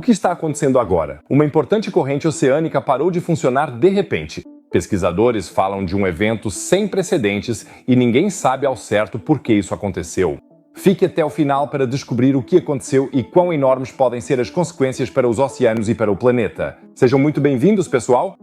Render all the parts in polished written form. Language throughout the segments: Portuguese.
que está acontecendo agora? Uma importante corrente oceânica parou de funcionar de repente. Pesquisadores falam de um evento sem precedentes e ninguém sabe ao certo por que isso aconteceu. Fique até o final para descobrir o que aconteceu e quão enormes podem ser as consequências para os oceanos e para o planeta. Sejam muito bem-vindos, pessoal!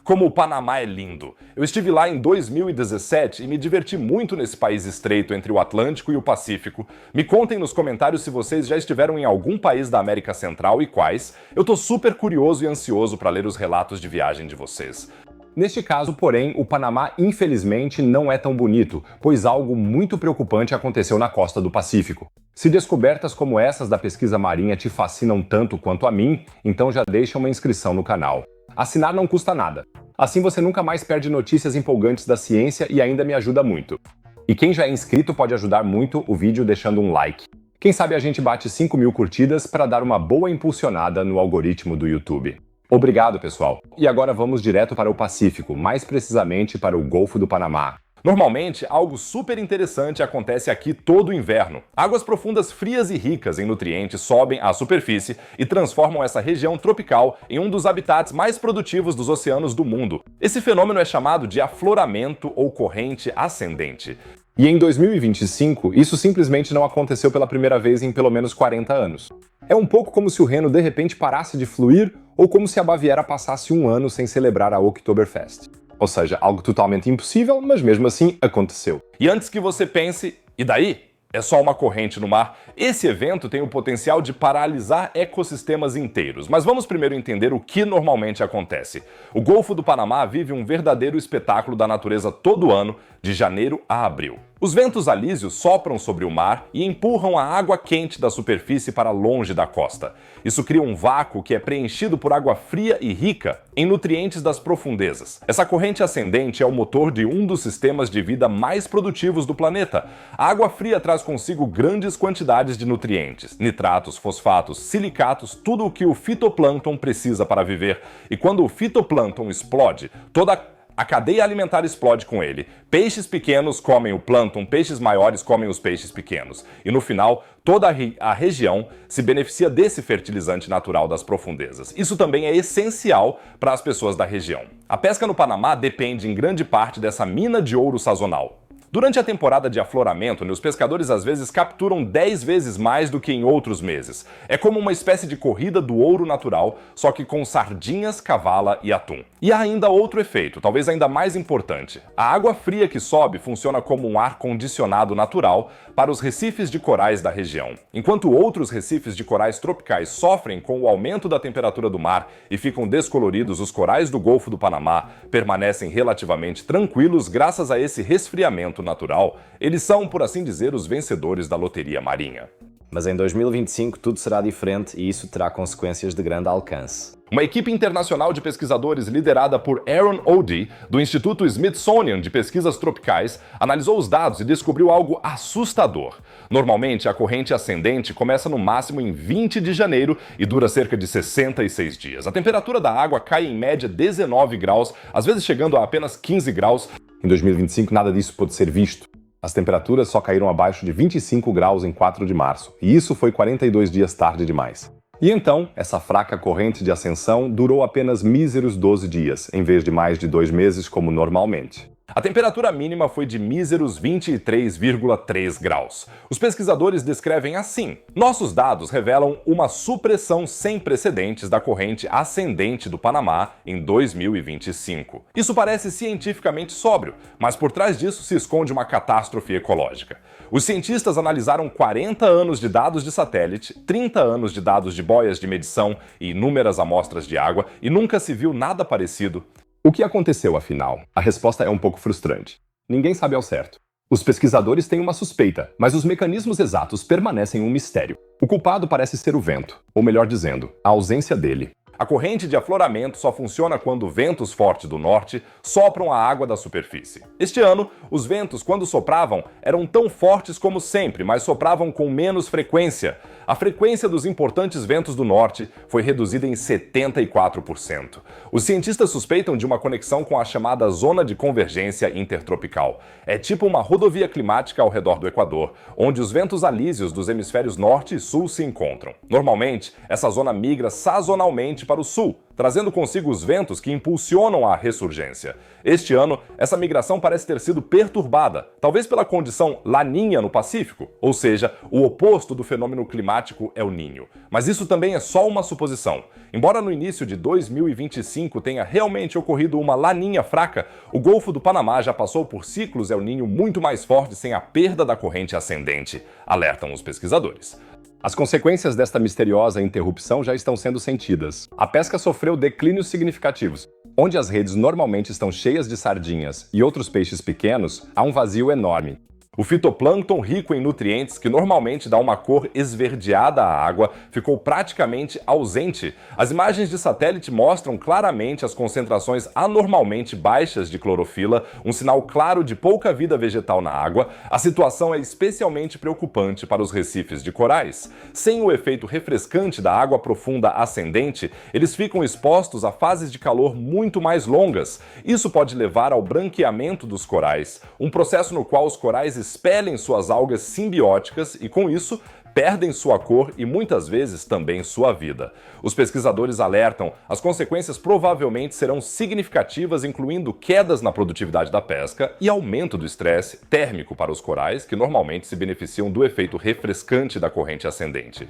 Como o Panamá é lindo! Eu estive lá em 2017 e me diverti muito nesse país estreito entre o Atlântico e o Pacífico. Me contem nos comentários se vocês já estiveram em algum país da América Central e quais. Eu tô super curioso e ansioso para ler os relatos de viagem de vocês. Neste caso, porém, o Panamá infelizmente não é tão bonito, pois algo muito preocupante aconteceu na costa do Pacífico. Se descobertas como essas da pesquisa marinha te fascinam tanto quanto a mim, então já deixa uma inscrição no canal. Assinar não custa nada. Assim você nunca mais perde notícias empolgantes da ciência e ainda me ajuda muito. E quem já é inscrito pode ajudar muito o vídeo deixando um like. Quem sabe a gente bate 5.000 curtidas para dar uma boa impulsionada no algoritmo do YouTube. Obrigado, pessoal. E agora vamos direto para o Pacífico, mais precisamente para o Golfo do Panamá. Normalmente, algo super interessante acontece aqui todo o inverno. Águas profundas frias e ricas em nutrientes sobem à superfície e transformam essa região tropical em um dos habitats mais produtivos dos oceanos do mundo. Esse fenômeno é chamado de afloramento ou corrente ascendente. E em 2025, isso simplesmente não aconteceu pela primeira vez em pelo menos 40 anos. É um pouco como se o Reno de repente parasse de fluir ou como se a Baviera passasse um ano sem celebrar a Oktoberfest. Ou seja, algo totalmente impossível, mas mesmo assim aconteceu. E antes que você pense, e daí? É só uma corrente no mar? Esse evento tem o potencial de paralisar ecossistemas inteiros. Mas vamos primeiro entender o que normalmente acontece. O Golfo do Panamá vive um verdadeiro espetáculo da natureza todo ano, de janeiro a abril. Os ventos alísios sopram sobre o mar e empurram a água quente da superfície para longe da costa. Isso cria um vácuo que é preenchido por água fria e rica em nutrientes das profundezas. Essa corrente ascendente é o motor de um dos sistemas de vida mais produtivos do planeta. A água fria traz consigo grandes quantidades de nutrientes, nitratos, fosfatos, silicatos, tudo o que o fitoplâncton precisa para viver. E quando o fitoplâncton explode, toda a cadeia alimentar explode com ele. Peixes pequenos comem o plâncton, peixes maiores comem os peixes pequenos. E no final, toda a região se beneficia desse fertilizante natural das profundezas. Isso também é essencial para as pessoas da região. A pesca no Panamá depende em grande parte dessa mina de ouro sazonal. Durante a temporada de afloramento, os pescadores às vezes capturam 10 vezes mais do que em outros meses. É como uma espécie de corrida do ouro natural, só que com sardinhas, cavala e atum. E há ainda outro efeito, talvez ainda mais importante. A água fria que sobe funciona como um ar condicionado natural para os recifes de corais da região. Enquanto outros recifes de corais tropicais sofrem com o aumento da temperatura do mar e ficam descoloridos, os corais do Golfo do Panamá permanecem relativamente tranquilos graças a esse resfriamento natural. Eles são, por assim dizer, os vencedores da loteria marinha. Mas em 2025 tudo será diferente e isso terá consequências de grande alcance. Uma equipe internacional de pesquisadores liderada por Aaron Odie, do Instituto Smithsonian de Pesquisas Tropicais, analisou os dados e descobriu algo assustador. Normalmente, a corrente ascendente começa no máximo em 20 de janeiro e dura cerca de 66 dias. A temperatura da água cai em média 19 graus, às vezes chegando a apenas 15 graus. Em 2025, nada disso pôde ser visto. As temperaturas só caíram abaixo de 25 graus em 4 de março, e isso foi 42 dias tarde demais. E então, essa fraca corrente de ascensão durou apenas míseros 12 dias, em vez de mais de 2 meses como normalmente. A temperatura mínima foi de míseros 23,3 graus. Os pesquisadores descrevem assim: nossos dados revelam uma supressão sem precedentes da corrente ascendente do Panamá em 2025. Isso parece cientificamente sóbrio, mas por trás disso se esconde uma catástrofe ecológica. Os cientistas analisaram 40 anos de dados de satélite, 30 anos de dados de boias de medição e inúmeras amostras de água e nunca se viu nada parecido. O que aconteceu, afinal? A resposta é um pouco frustrante. Ninguém sabe ao certo. Os pesquisadores têm uma suspeita, mas os mecanismos exatos permanecem um mistério. O culpado parece ser o vento, ou melhor dizendo, a ausência dele. A corrente de afloramento só funciona quando ventos fortes do norte sopram a água da superfície. Este ano, os ventos, quando sopravam, eram tão fortes como sempre, mas sopravam com menos frequência. A frequência dos importantes ventos do norte foi reduzida em 74%. Os cientistas suspeitam de uma conexão com a chamada Zona de Convergência Intertropical. É tipo uma rodovia climática ao redor do Equador, onde os ventos alísios dos hemisférios norte e sul se encontram. Normalmente, essa zona migra sazonalmente para o sul, trazendo consigo os ventos que impulsionam a ressurgência. Este ano, essa migração parece ter sido perturbada, talvez pela condição Laninha no Pacífico, ou seja, o oposto do fenômeno climático El Niño. Mas isso também é só uma suposição. Embora no início de 2025 tenha realmente ocorrido uma Laninha fraca, o Golfo do Panamá já passou por ciclos El Niño muito mais fortes sem a perda da corrente ascendente, alertam os pesquisadores. As consequências desta misteriosa interrupção já estão sendo sentidas. A pesca sofreu declínios significativos. Onde as redes normalmente estão cheias de sardinhas e outros peixes pequenos, há um vazio enorme. O fitoplâncton rico em nutrientes, que normalmente dá uma cor esverdeada à água, ficou praticamente ausente. As imagens de satélite mostram claramente as concentrações anormalmente baixas de clorofila, um sinal claro de pouca vida vegetal na água. A situação é especialmente preocupante para os recifes de corais. Sem o efeito refrescante da água profunda ascendente, eles ficam expostos a fases de calor muito mais longas. Isso pode levar ao branqueamento dos corais, um processo no qual os corais expelem suas algas simbióticas e, com isso, perdem sua cor e muitas vezes também sua vida. Os pesquisadores alertam, as consequências provavelmente serão significativas, incluindo quedas na produtividade da pesca e aumento do estresse térmico para os corais, que normalmente se beneficiam do efeito refrescante da corrente ascendente.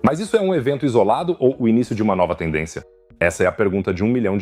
Mas isso é um evento isolado ou o início de uma nova tendência? Essa é a pergunta de €1 milhão.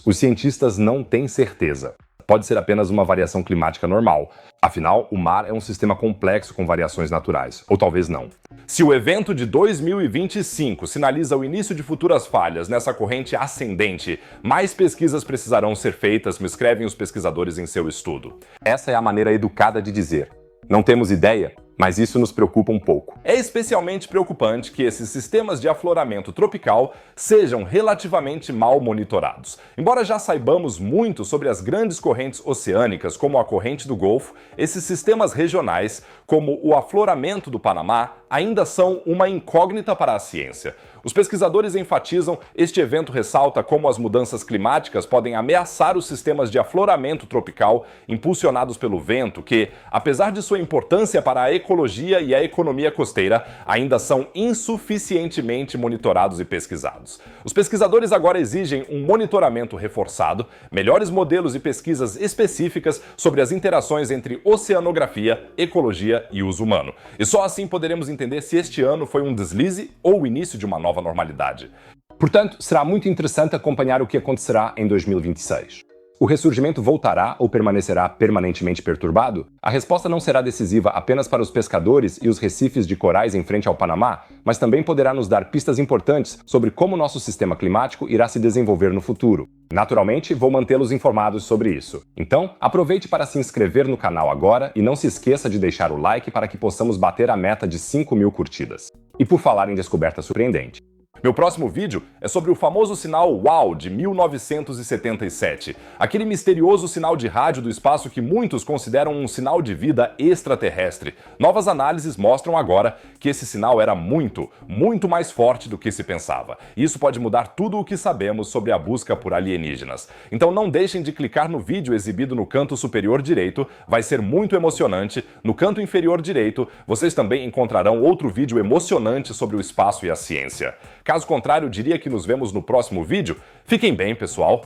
Os cientistas não têm certeza. Pode ser apenas uma variação climática normal. Afinal, o mar é um sistema complexo com variações naturais. Ou talvez não. Se o evento de 2025 sinaliza o início de futuras falhas nessa corrente ascendente, mais pesquisas precisarão ser feitas, me escrevem os pesquisadores em seu estudo. Essa é a maneira educada de dizer: não temos ideia, mas isso nos preocupa um pouco. É especialmente preocupante que esses sistemas de afloramento tropical sejam relativamente mal monitorados. Embora já saibamos muito sobre as grandes correntes oceânicas, como a corrente do Golfo, esses sistemas regionais, como o afloramento do Panamá, ainda são uma incógnita para a ciência. Os pesquisadores enfatizam, este evento ressalta como as mudanças climáticas podem ameaçar os sistemas de afloramento tropical impulsionados pelo vento, que, apesar de sua importância para a ecologia e a economia costeira, ainda são insuficientemente monitorados e pesquisados. Os pesquisadores agora exigem um monitoramento reforçado, melhores modelos e pesquisas específicas sobre as interações entre oceanografia, ecologia e uso humano. E só assim poderemos entender se este ano foi um deslize ou o início de uma nova normalidade. Portanto, será muito interessante acompanhar o que acontecerá em 2026. O ressurgimento voltará ou permanecerá permanentemente perturbado? A resposta não será decisiva apenas para os pescadores e os recifes de corais em frente ao Panamá, mas também poderá nos dar pistas importantes sobre como nosso sistema climático irá se desenvolver no futuro. Naturalmente, vou mantê-los informados sobre isso. Então, aproveite para se inscrever no canal agora e não se esqueça de deixar o like para que possamos bater a meta de 5.000 curtidas. E por falar em descoberta surpreendente, meu próximo vídeo é sobre o famoso sinal WOW de 1977, aquele misterioso sinal de rádio do espaço que muitos consideram um sinal de vida extraterrestre. Novas análises mostram agora que esse sinal era muito mais forte do que se pensava. E isso pode mudar tudo o que sabemos sobre a busca por alienígenas. Então não deixem de clicar no vídeo exibido no canto superior direito, vai ser muito emocionante. No canto inferior direito, vocês também encontrarão outro vídeo emocionante sobre o espaço e a ciência. Caso contrário, diria que nos vemos no próximo vídeo. Fiquem bem, pessoal.